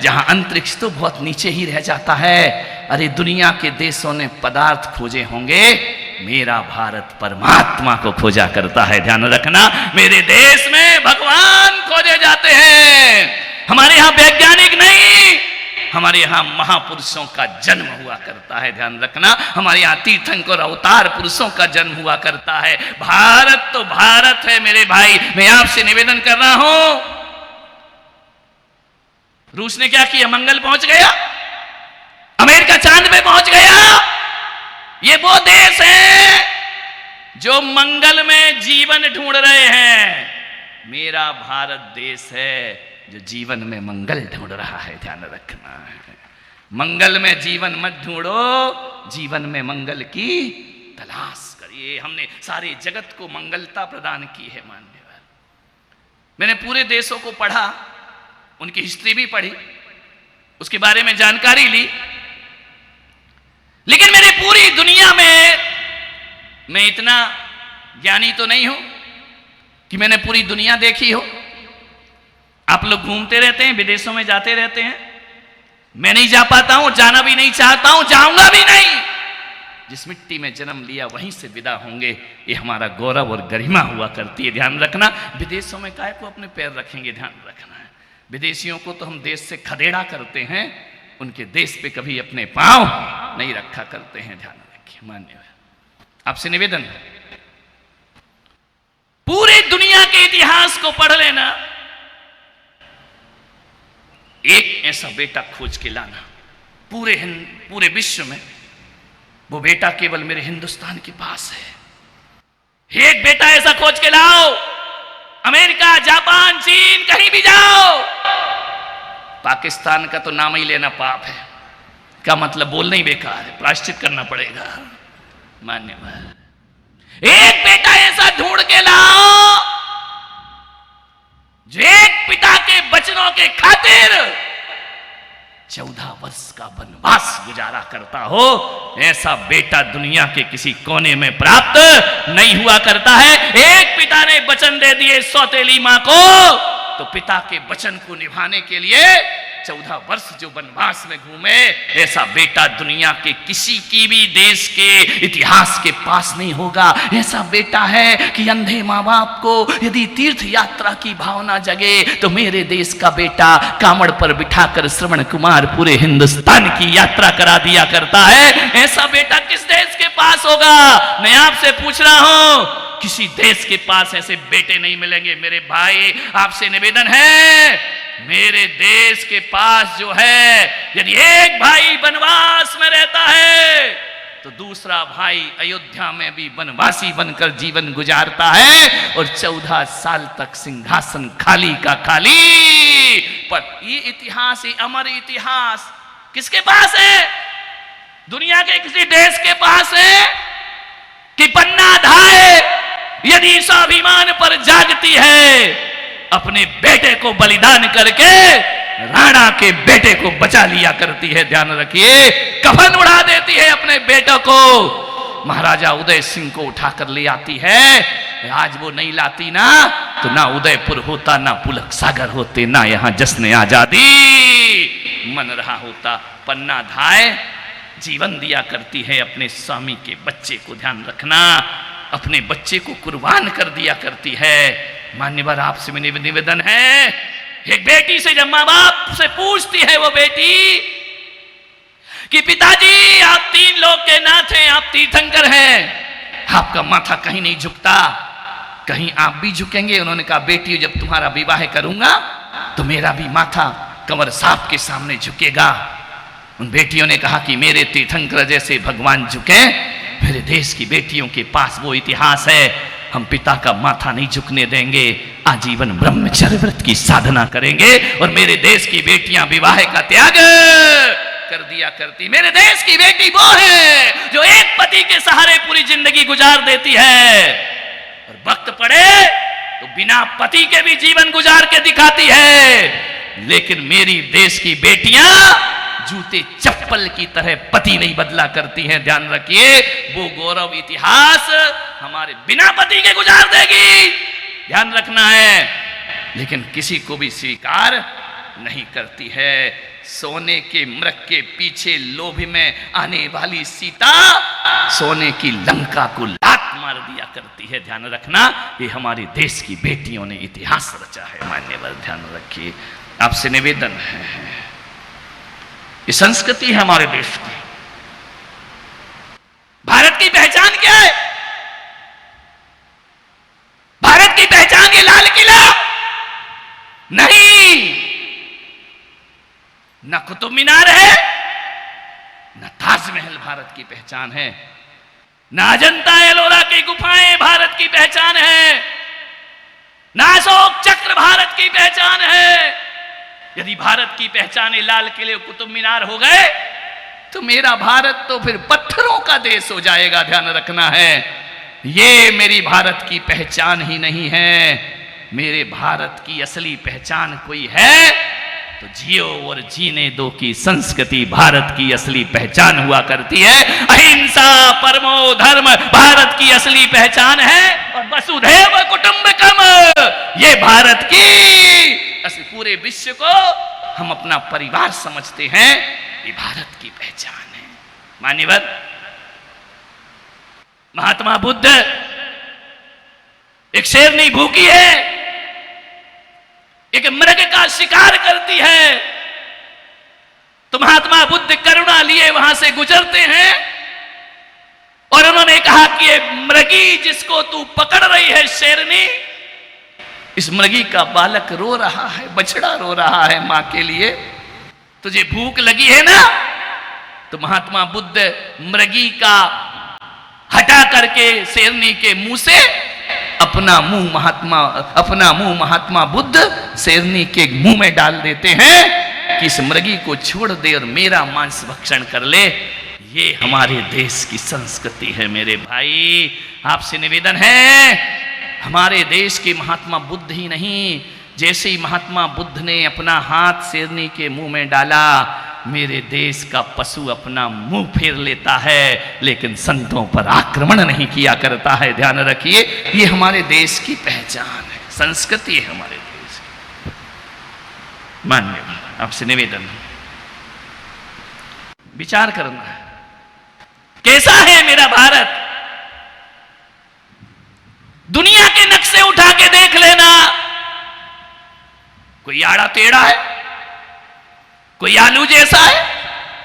जहां अंतरिक्ष तो बहुत नीचे ही रह जाता है। अरे दुनिया के देशों ने पदार्थ खोजे होंगे, मेरा भारत परमात्मा को खोजा करता है। ध्यान रखना, मेरे देश में भगवान खोजे जाते हैं। हमारे यहां वैज्ञानिक नहीं, हमारे यहां महापुरुषों का जन्म हुआ करता है। ध्यान रखना, हमारे यहां तीर्थंकर अवतार पुरुषों का जन्म हुआ करता है। भारत तो भारत है मेरे भाई। मैं आपसे निवेदन कर रहा हूं, रूस ने क्या किया? मंगल पहुंच गया, अमेरिका चांद पे पहुंच गया। ये वो देश है जो मंगल में जीवन ढूंढ रहे हैं। मेरा भारत देश है जो जीवन में मंगल ढूंढ रहा है। ध्यान रखना है, मंगल में जीवन मत ढूंढो, जीवन में मंगल की तलाश करिए। हमने सारे जगत को मंगलता प्रदान की है। मान्यवर, मैंने पूरे देशों को पढ़ा, उनकी हिस्ट्री भी पढ़ी, उसके बारे में जानकारी ली, लेकिन मैंने पूरी दुनिया में, मैं इतना ज्ञानी तो नहीं हूं कि मैंने पूरी दुनिया देखी हो। आप लोग घूमते रहते हैं, विदेशों में जाते रहते हैं, मैं नहीं जा पाता हूं, जाना भी नहीं चाहता हूं, जाऊंगा भी नहीं। जिस मिट्टी में जन्म लिया वहीं से विदा होंगे, ये हमारा गौरव और गरिमा हुआ करती है। ध्यान रखना, विदेशों में काहे को अपने पैर रखेंगे? ध्यान रखना है, विदेशियों को तो हम देश से खदेड़ा करते हैं, उनके देश पे कभी अपने पांव नहीं रखा करते हैं। ध्यान रखिए। मान्यवर, आपसे निवेदन है, पूरे दुनिया के इतिहास को पढ़ लेना, एक ऐसा बेटा खोज के लाना पूरे विश्व में। वो बेटा केवल मेरे हिंदुस्तान के पास है। एक बेटा ऐसा खोज के लाओ, अमेरिका, जापान, चीन, कहीं भी जाओ। पाकिस्तान का तो नाम ही लेना पाप है। क्या मतलब? बोलना ही बेकार है, प्रायश्चित करना पड़ेगा। मान्यवर, एक बेटा ऐसा ढूंढ के लाओ जो एक पिता के वचनों के खातिर 14 वर्ष का वनवास गुजारा करता हो। ऐसा बेटा दुनिया के किसी कोने में प्राप्त नहीं हुआ करता है। एक पिता ने वचन दे दिए सौतेली मां को, तो पिता के वचन को निभाने के लिए 14 वर्ष जो वनवास में घूमे, ऐसा बेटा दुनिया के किसी की भी देश के इतिहास के पास नहीं होगा। ऐसा बेटा है कि अंधे माँ बाप को यदि तीर्थ यात्रा की भावना जगे तो मेरे देश का बेटा कामड़ पर बिठाकर श्रवण कुमार पूरे हिंदुस्तान की यात्रा करा दिया करता है। ऐसा बेटा किस देश के पास होगा? मैं आपसे पूछ रहा हूं, किसी देश के पास ऐसे बेटे नहीं मिलेंगे। मेरे भाई, आपसे निवेदन है, मेरे देश के पास जो है, यदि एक भाई वनवास में रहता है तो दूसरा भाई अयोध्या में भी वनवासी बनकर जीवन गुजारता है, और 14 साल तक सिंहासन खाली का खाली। पर ये इतिहास, ये अमर इतिहास किसके पास है? दुनिया के किसी देश के पास है कि पन्ना धाए यदि स्वाभिमान पर जागती है, अपने बेटे को बलिदान करके राणा के बेटे को बचा लिया करती है। ध्यान रखिए, कफन उड़ा देती है अपने बेटों को। महाराजा उदय सिंह को उठाकर ले आती है। आज वो नहीं लाती ना, तो ना उदयपुर होता, ना पुलक सागर होते, ना यहां जश्न आजादी मन रहा होता। पन्ना धाय जीवन दिया करती है अपने स्वामी के बच्चे को। ध्यान रखना, अपने बच्चे को कुर्बान कर दिया करती है। मान्यवर, आपसे मेरा निवेदन है, एक बेटी से जब मां बाप से पूछती है वो बेटी कि पिताजी आप 3 लोग के नाथ हैं, आप तीर्थंकर हैं, आपका माथा कहीं नहीं झुकता, कहीं आप भी झुकेंगे? उन्होंने कहा, बेटी जब तुम्हारा विवाह करूंगा तो मेरा भी माथा कंवर साहब के सामने झुकेगा। उन बेटियों ने कहा कि मेरे तीर्थंकर जैसे भगवान झुके, मेरे देश की बेटियों के पास वो इतिहास है, हम पिता का माथा नहीं झुकने देंगे, आजीवन ब्रह्मचर्य व्रत की साधना करेंगे, और मेरे देश की बेटियां विवाह का त्याग कर दिया करती। मेरे देश की बेटी वो है जो एक पति के सहारे पूरी जिंदगी गुजार देती है, और वक्त पड़े तो बिना पति के भी जीवन गुजार के दिखाती है। लेकिन मेरी देश की बेटियां जूते चप्पल की तरह पति नहीं बदला करती हैं। ध्यान रखिए, वो गौरव इतिहास हमारे बिना पति के गुजार देगी। ध्यान रखना है, लेकिन किसी को भी स्वीकार नहीं करती है। सोने के मृग के पीछे लोभ में आने वाली सीता सोने की लंका को लात मार दिया करती है। ध्यान रखना, ये हमारे देश की बेटियों ने इतिहास रचा है। मान्यवर ध्यान रखिए, आपसे निवेदन है, ये संस्कृति है हमारे देश की। भारत की पहचान क्या है? भारत की पहचान ये लाल किला नहीं, न कुतुब मीनार है, न ताजमहल भारत की पहचान है, न अजंता एलोरा की गुफाएं भारत की पहचान है, न अशोक चक्र भारत की पहचान है। यदि भारत की पहचान लाल किले कुतुब मीनार हो गए तो मेरा भारत तो फिर पत्थरों का देश हो जाएगा। ध्यान रखना है, ये मेरी भारत की पहचान ही नहीं है। मेरे भारत की असली पहचान कोई है तो जियो और जीने दो की संस्कृति भारत की असली पहचान हुआ करती है। अहिंसा परमो धर्म भारत की असली पहचान है, और वसुधैव कुटुंबकम ये भारत की पूरे विश्व को हम अपना परिवार समझते हैं, ये भारत की पहचान है। मान्यवर, महात्मा बुद्ध एक शेरनी भूखी है, एक मृग का शिकार करती है, तो महात्मा बुद्ध करुणा लिए वहां से गुजरते हैं और उन्होंने कहा कि ये मृगी जिसको तू पकड़ रही है शेरनी, इस मृगी का बालक रो रहा है, बछड़ा रो रहा है मां के लिए, तुझे भूख लगी है ना? तो महात्मा बुद्ध मृगी का हटा करके शेरनी के मुंह से अपना मुंह महात्मा बुद्ध शेरनी के मुंह में डाल देते हैं कि इस मृगी को छोड़ दे और मेरा मांस भक्षण कर ले। ये हमारे देश की संस्कृति है। मेरे भाई, आपसे निवेदन है, हमारे देश के महात्मा बुद्ध ही नहीं, जैसे ही महात्मा बुद्ध ने अपना हाथ शेरनी के मुंह में डाला, मेरे देश का पशु अपना मुंह फेर लेता है, लेकिन संतों पर आक्रमण नहीं किया करता है। ध्यान रखिए, ये हमारे देश की पहचान है, संस्कृति है हमारे देश की। मान्यवर, आपसे निवेदन, विचार करना है, कैसा है मेरा भारत? दुनिया के नक्शे उठा के देख लेना, कोई आड़ा टेढ़ा है, कोई आलू जैसा है,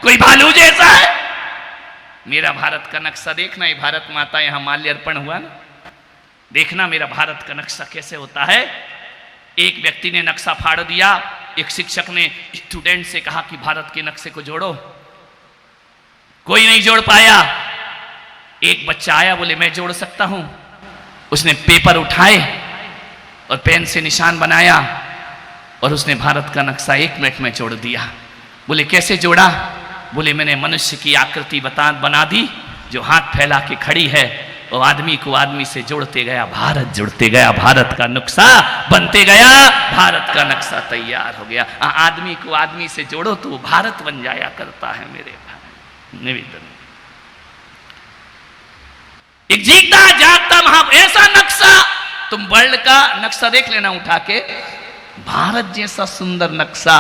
कोई भालू जैसा है। मेरा भारत का नक्शा देखना, ये भारत माता यहां माल्यार्पण हुआ ना, देखना मेरा भारत का नक्शा कैसे होता है। एक व्यक्ति ने नक्शा फाड़ दिया, एक शिक्षक ने स्टूडेंट से कहा कि भारत के नक्शे को जोड़ो, कोई नहीं जोड़ पाया। एक बच्चा आया, बोले मैं जोड़ सकता हूं। उसने पेपर उठाए और पेन से निशान बनाया और उसने भारत का नक्शा 1 मिनट में जोड़ दिया। बोले कैसे जोड़ा? बोले मैंने मनुष्य की आकृति बना दी जो हाथ फैला के खड़ी है, और आदमी को आदमी से जोड़ते गया, भारत जुड़ते गया, भारत का नक्शा बनते गया, भारत का नक्शा तैयार हो गया। आदमी को आदमी से जोड़ो तो वो भारत बन जाया करता है। मेरे निवेदन, एक जीता जागता ऐसा नक्शा, तुम वर्ल्ड का नक्शा देख लेना उठा के, भारत जैसा सुंदर नक्शा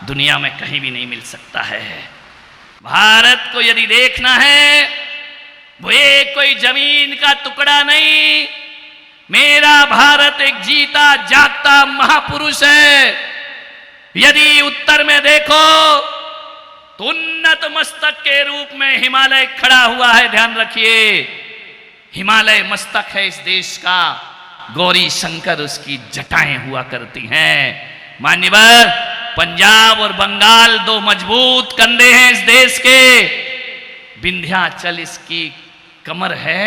दुनिया में कहीं भी नहीं मिल सकता है। भारत को यदि देखना है, वो एक कोई जमीन का टुकड़ा नहीं, मेरा भारत एक जीता जागता महापुरुष है। यदि उत्तर में देखो तो उन्नत मस्तक के रूप में हिमालय खड़ा हुआ है। ध्यान रखिए, हिमालय मस्तक है इस देश का, गौरी शंकर उसकी जटाएं हुआ करती हैं। मान्यवर, पंजाब और बंगाल 2 मजबूत कंधे हैं इस देश के। विंध्याचल इसकी कमर है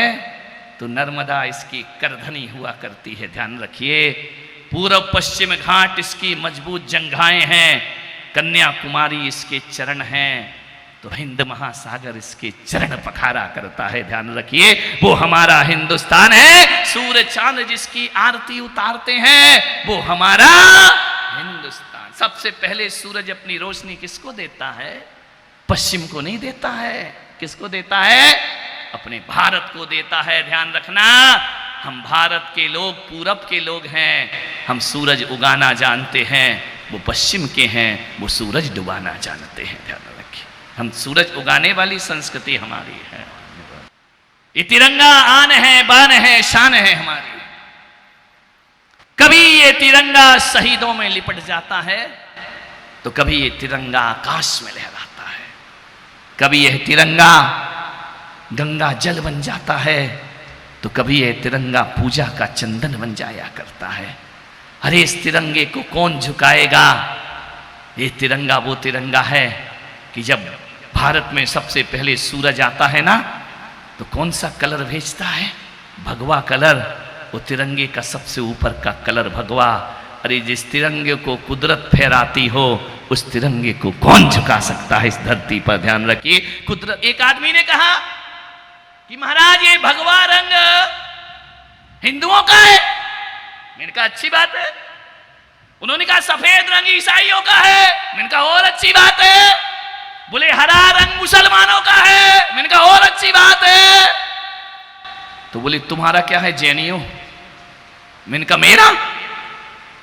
तो नर्मदा इसकी करधनी हुआ करती है। ध्यान रखिए, पूर्व पश्चिम घाट इसकी मजबूत जंघाएं हैं, कन्याकुमारी इसके चरण हैं, तो हिंद महासागर इसके चरण पखारा करता है। ध्यान रखिए, वो हमारा हिंदुस्तान है। सूर्य चांद जिसकी आरती उतारते हैं वो हमारा हिंदुस्तान। सबसे पहले सूरज अपनी रोशनी किसको देता है? पश्चिम को नहीं देता है। किसको देता है? अपने भारत को देता है। ध्यान रखना, हम भारत के लोग, पूरब के लोग हैं। हम सूरज उगाना जानते हैं, वो पश्चिम के हैं, वो सूरज डुबाना जानते हैं। ध्यान रखिए, हम सूरज उगाने वाली संस्कृति हमारी है। ये तिरंगा आन है, बान है, शान है हमारी। कभी ये तिरंगा शहीदों में लिपट जाता है तो कभी ये तिरंगा आकाश में लहराता है, कभी यह तिरंगा गंगा जल बन जाता है तो कभी यह तिरंगा पूजा का चंदन बन जाया करता है। अरे इस तिरंगे को कौन झुकाएगा? ये तिरंगा वो तिरंगा है कि जब भारत में सबसे पहले सूरज आता है ना तो कौन सा कलर भेजता है? भगवा कलर। वो तिरंगे का सबसे ऊपर का कलर भगवा। अरे जिस तिरंगे को कुदरत फहराती हो उस तिरंगे को कौन झुका सकता है इस धरती पर? ध्यान रखिए, कुदरत। एक आदमी ने कहा कि महाराज ये भगवा रंग हिंदुओं का है। मैंने कहा अच्छी बात है। उन्होंने कहा सफेद रंग ईसाइयों का है। मैंने कहा और अच्छी बात है। बोले हरा रंग मुसलमानों का है। मैंने कहा और अच्छी बात है। तो बोले तुम्हारा क्या है? जैनियों। मैंने कहा मेरा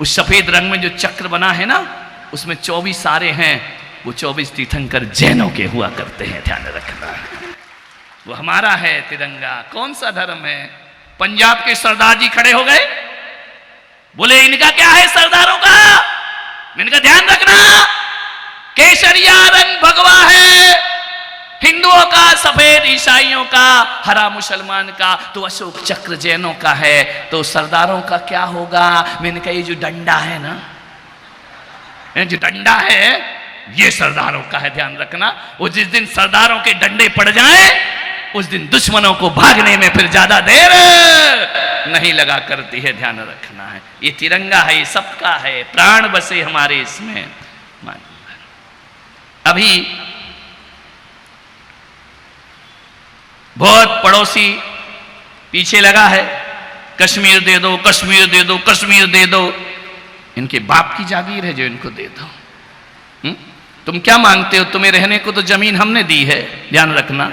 उस सफेद रंग में जो चक्र बना है ना उसमें 24 सारे हैं, वो 24 तीर्थंकर जैनों के हुआ करते हैं। ध्यान रखना, वो हमारा है तिरंगा। कौन सा धर्म है? पंजाब के सरदार जी खड़े हो गए, बोले इनका क्या है सरदारों का? मैंने कहा ध्यान रखना, केसरिया रंग भगवा है हिंदुओं का, सफेद ईसाइयों का, हरा मुसलमान का, तो अशोक चक्र जैनों का है। तो सरदारों का क्या होगा? मैंने कहा ये जो डंडा है ना, ये जो डंडा है ये सरदारों का है। ध्यान रखना, वो जिस दिन सरदारों के डंडे पड़ जाएं उस दिन दुश्मनों को भागने में फिर ज्यादा देर नहीं लगा करती है। ध्यान रखना है, ये तिरंगा है, ये सबका है, प्राण बसे हमारे इसमें। अभी बहुत पड़ोसी पीछे लगा है, कश्मीर दे दो, कश्मीर दे दो, कश्मीर दे दो। इनके बाप की जागीर है जो इनको दे दो। तुम क्या मांगते हो? तुम्हें रहने को तो जमीन हमने दी है। ध्यान रखना,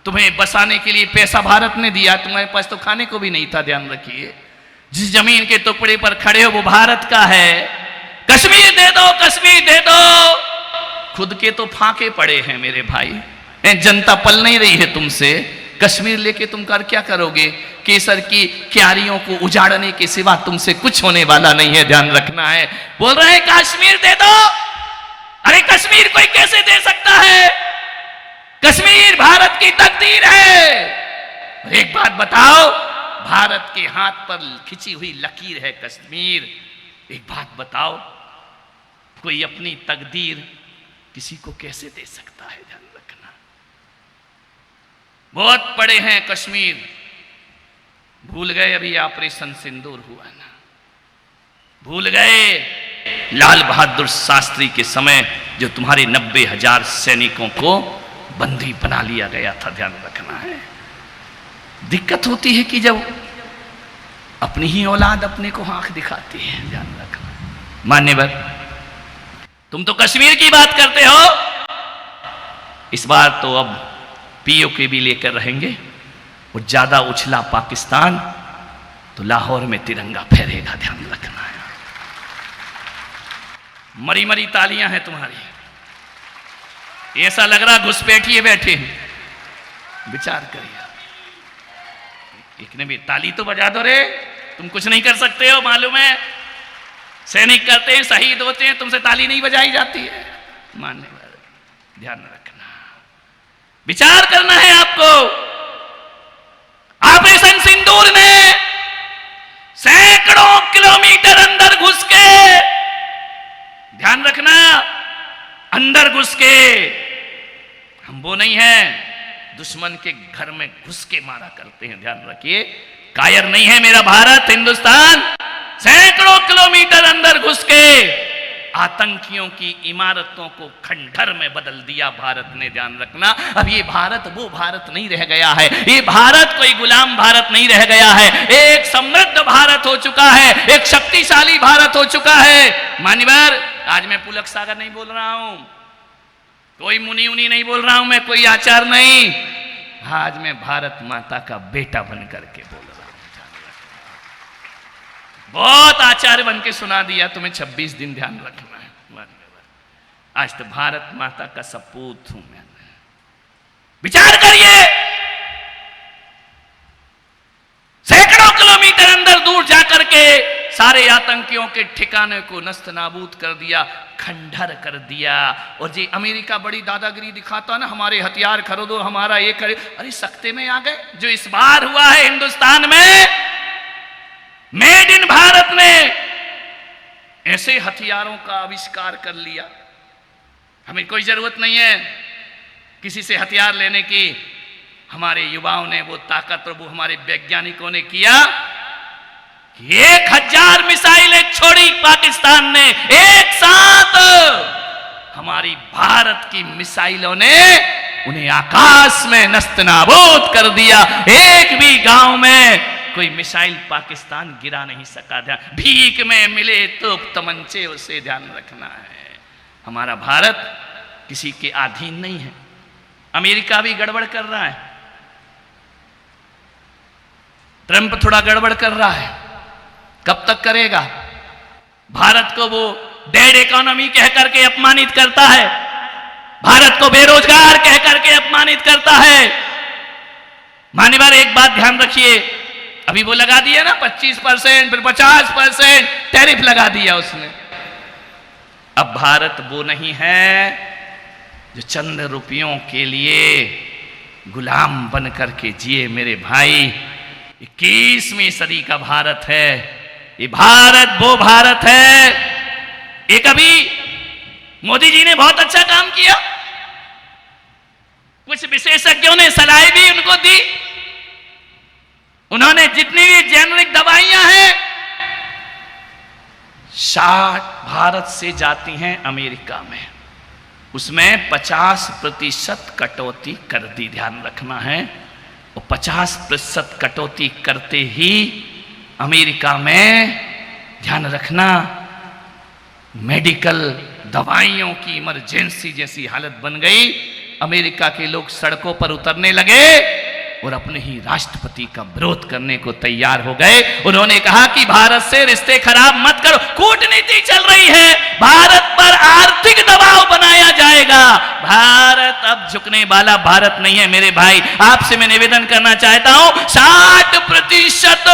तुम्हें बसाने के लिए पैसा भारत ने दिया, तुम्हारे पास तो खाने को भी नहीं था। ध्यान रखिए, जिस जमीन के टुकड़े पर खड़े हो वो भारत का है। कश्मीर दे दो, कश्मीर दे दो। खुद के तो फाके पड़े हैं मेरे भाई, जनता पल नहीं रही है तुमसे। कश्मीर लेके तुम कर क्या करोगे? केसर की क्यारियों को उजाड़ने के सिवा तुमसे कुछ होने वाला नहीं है। ध्यान रखना है, बोल रहे हैं कश्मीर दे दो। अरे कश्मीर कोई कैसे दे सकता है? कश्मीर भारत की तकदीर है। एक बात बताओ, भारत के हाथ पर खिंची हुई लकीर है कश्मीर। एक बात बताओ, कोई अपनी तकदीर किसी को कैसे दे सकता है? ध्यान रखना, बहुत पड़े हैं कश्मीर। भूल गए अभी ऑपरेशन सिंदूर हुआ ना, भूल गए लाल बहादुर शास्त्री के समय जो तुम्हारे 90,000 सैनिकों को बंदी बना लिया गया था। ध्यान रखना है, दिक्कत होती है कि जब अपनी ही औलाद अपने को आंख दिखाती है। ध्यान रखना, मान्यवर तुम तो कश्मीर की बात करते हो, इस बार तो अब पीओके भी लेकर रहेंगे और ज्यादा उछला पाकिस्तान तो लाहौर में तिरंगा फहरेगा। ध्यान रखना है, मरी मरी तालियां हैं तुम्हारी, ऐसा लग रहा घुसपैठिए बैठे हैं। विचार करिए, एक ने भी ताली तो बजा दो रे, तुम कुछ नहीं कर सकते हो मालूम है। सैनिक करते हैं, शहीद होते हैं, तुमसे ताली नहीं बजाई जाती है। मानने वाले ध्यान रखना, विचार करना है आपको। ऑपरेशन सिंदूर में सैकड़ों किलोमीटर अंदर घुस के, ध्यान रखना, अंदर घुस के, हम वो नहीं है दुश्मन के घर में घुस के मारा करते हैं। ध्यान रखिए, कायर नहीं है मेरा भारत हिंदुस्तान। सैकड़ों किलोमीटर अंदर घुस के आतंकियों की इमारतों को खंडहर में बदल दिया भारत ने। ध्यान रखना, अब ये भारत वो भारत नहीं रह गया है, ये भारत कोई गुलाम भारत नहीं रह गया है, एक समृद्ध भारत हो चुका है, एक शक्तिशाली भारत हो चुका है। मान्यवर, आज मैं पुलक सागर नहीं बोल रहा हूं, कोई मुनि उनी नहीं बोल रहा हूं, मैं कोई आचार नहीं, आज मैं भारत माता का बेटा बन करके बोल रहा हूं। बहुत आचार्य बन के सुना दिया तुम्हें 26 दिन, ध्यान रखना है। आज तो भारत माता का सपूत हूं मैं। विचार करिए, सैकड़ों किलोमीटर अंदर दूर जाकर के सारे आतंकियों के ठिकाने को नस्त नाबूद कर दिया, खंडहर कर दिया। और जी अमेरिका बड़ी दादागिरी दिखाता ना, हमारे हथियार खरीदो, हमारा ये करे। अरे सख्ते में आ गए। जो इस बार हुआ है हिंदुस्तान में, मेड इन भारत ने ऐसे हथियारों का आविष्कार कर लिया, हमें कोई जरूरत नहीं है किसी से हथियार लेने की। हमारे युवाओं ने वो ताकत और वो हमारे वैज्ञानिकों ने किया, 1000 मिसाइलें छोड़ी पाकिस्तान ने एक साथ। हमारी भारत की मिसाइलों ने उन्हें आकाश में नस्तनाबूद कर दिया। एक भी गांव में कोई मिसाइल पाकिस्तान गिरा नहीं सका। ध्यान, भीख में मिले तो तमंचे, उसे ध्यान रखना है। हमारा भारत किसी के अधीन नहीं है। अमेरिका भी गड़बड़ कर रहा है, ट्रंप थोड़ा गड़बड़ कर रहा है, कब तक करेगा? भारत को वो डेड इकोनॉमी कह करके अपमानित करता है, भारत को बेरोजगार कह करके अपमानित करता है। मान्यवर एक बात ध्यान रखिए, अभी वो लगा दिया ना 25%, फिर 50% टैरिफ लगा दिया उसने। अब भारत वो नहीं है जो चंद रुपयों के लिए गुलाम बन करके जिए। मेरे भाई, 21वीं सदी का भारत है ये। भारत वो भारत है। एक अभी मोदी जी ने बहुत अच्छा काम किया, कुछ विशेषज्ञों ने सलाह भी उनको दी। उन्होंने जितनी भी जेनरिक दवाइयां हैं 60 भारत से जाती हैं अमेरिका में, उसमें 50% कटौती कर दी। ध्यान रखना है, और 50% कटौती करते ही अमेरिका में ध्यान रखना मेडिकल दवाइयों की इमरजेंसी जैसी हालत बन गई। अमेरिका के लोग सड़कों पर उतरने लगे और अपने ही राष्ट्रपति का विरोध करने को तैयार हो गए। उन्होंने कहा कि भारत से रिश्ते खराब मत करो, कूटनीति चल रही है, भारत पर आर्थिक दबाव बनाया जाएगा। भारत अब झुकने वाला भारत नहीं है। मेरे भाई, आपसे मैं निवेदन करना चाहता हूं, 60%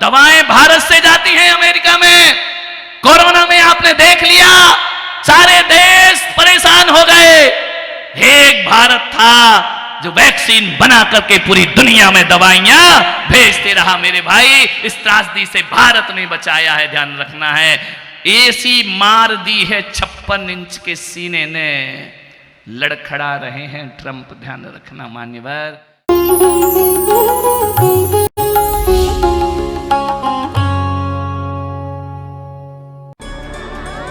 दवाएं भारत से जाती हैं अमेरिका में। कोरोना में आपने देख लिया, सारे देश परेशान हो गए। एक भारत था जो वैक्सीन बना करके पूरी दुनिया में दवाइयां भेजते रहा। मेरे भाई, इस त्रासदी से भारत ने बचाया है, ध्यान रखना है। ऐसी मार दी है 56 इंच के सीने ने, लड़खड़ा रहे हैं ट्रंप, ध्यान रखना मान्यवर।